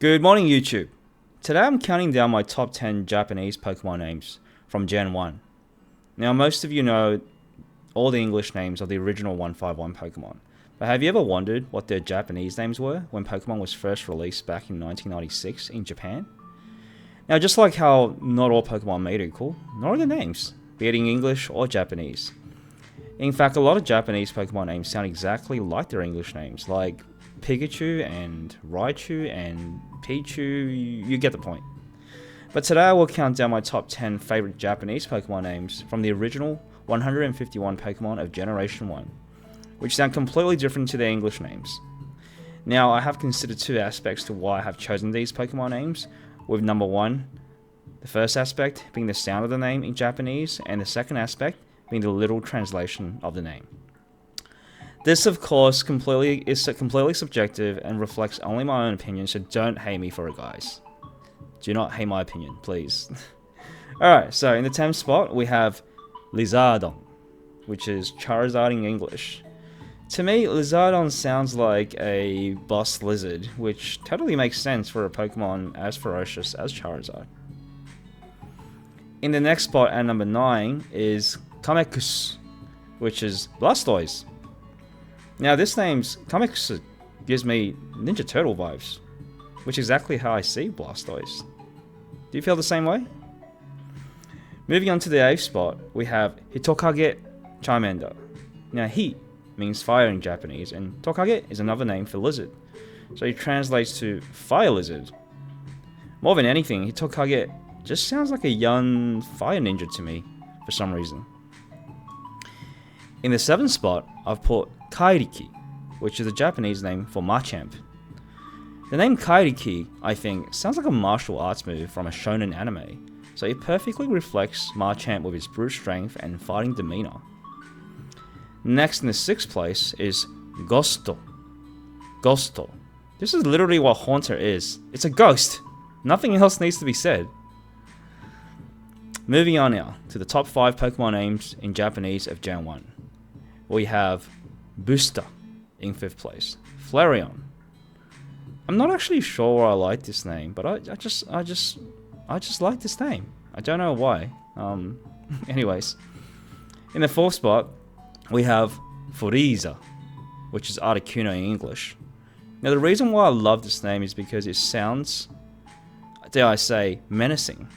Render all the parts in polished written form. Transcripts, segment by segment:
Good morning, YouTube. Today I'm counting down my top 10 Japanese Pokemon names from Gen 1. Now, most of you know all the English names of the original 151 Pokemon, but have you ever wondered what their Japanese names were when Pokemon was first released back in 1996 in Japan? Now, just like how not all Pokemon are made equal, nor are their names, be it in English or Japanese. In fact, a lot of Japanese Pokemon names sound exactly like their English names, like Pikachu and Raichu and Pichu, you get the point. But today I will count down my top 10 favorite Japanese Pokemon names from the original 151 Pokemon of Generation 1, which sound completely different to their English names. Now, I have considered two aspects to why I have chosen these Pokemon names, with number one, the first aspect being the sound of the name in Japanese, and the second aspect being the literal translation of the name. This, of course, is completely subjective and reflects only my own opinion, so don't hate me for it, guys. Do not hate my opinion, please. Alright, so in the 10th spot, we have Lizardon, which is Charizard in English. To me, Lizardon sounds like a boss lizard, which totally makes sense for a Pokemon as ferocious as Charizard. In the next spot, at number 9, is Kamekusu, which is Blastoise. Now, this name's Kamekusu gives me Ninja Turtle vibes, which is exactly how I see Blastoise. Do you feel the same way? Moving on to the 8th spot, we have Hitokage Charmander. Now, He means fire in Japanese, and Tokage is another name for lizard, so it translates to fire lizard. More than anything, Hitokage just sounds like a young fire ninja to me, for some reason. In the 7th spot, I've put Kairiki, which is a Japanese name for Machamp. The name Kairiki, I think, sounds like a martial arts move from a shonen anime, so it perfectly reflects Machamp with its brute strength and fighting demeanor. Next in the 6th place is Ghosto. Ghosto. This is literally what Haunter is. It's a ghost. Nothing else needs to be said. Moving on now to the top 5 Pokemon names in Japanese of Gen 1. We have Booster in 5th place. Flareon. I'm not actually sure why I like this name, but I just like this name. I don't know why. Anyways, in the 4th spot, we have Frieza, which is Articuno in English. Now, the reason why I love this name is because it sounds, dare I say, menacing,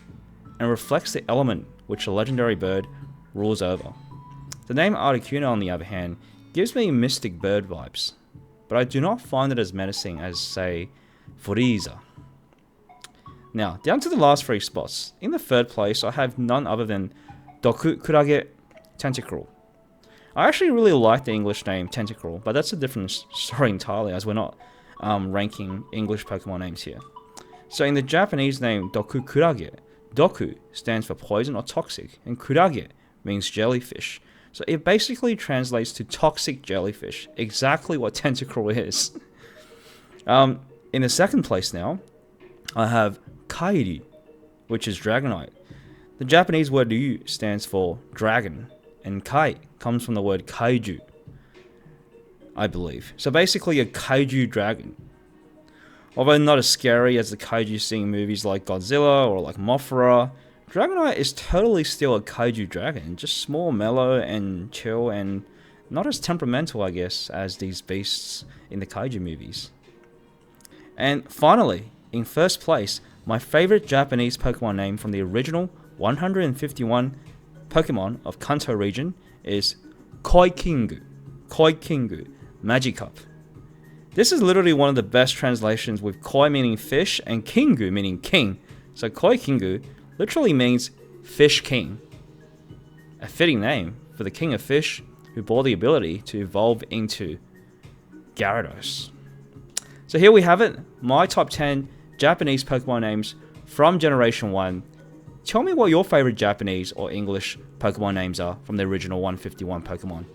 and reflects the element which a legendary bird rules over. The name Articuno, on the other hand, gives me mystic bird vibes, but I do not find it as menacing as, say, Frieza. Now, down to the last 3 spots. In the 3rd place, I have none other than Dokukurage Tentacruel. I actually really like the English name Tentacruel, but that's a different story entirely, as we're not ranking English Pokemon names here. So in the Japanese name Dokukurage, Doku stands for poison or toxic, and Kurage means jellyfish. So it basically translates to toxic jellyfish, exactly what Tentacruel is. In the 2nd place now, I have Kairi, which is Dragonite. The Japanese word Ryu stands for dragon, and Kai comes from the word kaiju, I believe. So basically a kaiju dragon. Although not as scary as the kaiju you see in movies like Godzilla or like Mothra, Dragonite is totally still a kaiju dragon, just more mellow and chill and not as temperamental, I guess, as these beasts in the kaiju movies. And finally, in 1st place, my favorite Japanese Pokemon name from the original 151 Pokemon of Kanto region is Koikingu. Koikingu, Magikarp. This is literally one of the best translations, with Koi meaning fish and Kingu meaning king. So Koikingu literally means fish king. A fitting name for the king of fish who bore the ability to evolve into Gyarados. So here we have it, my top 10 Japanese Pokemon names from Generation 1. Tell me what your favorite Japanese or English Pokemon names are from the original 151 Pokemon.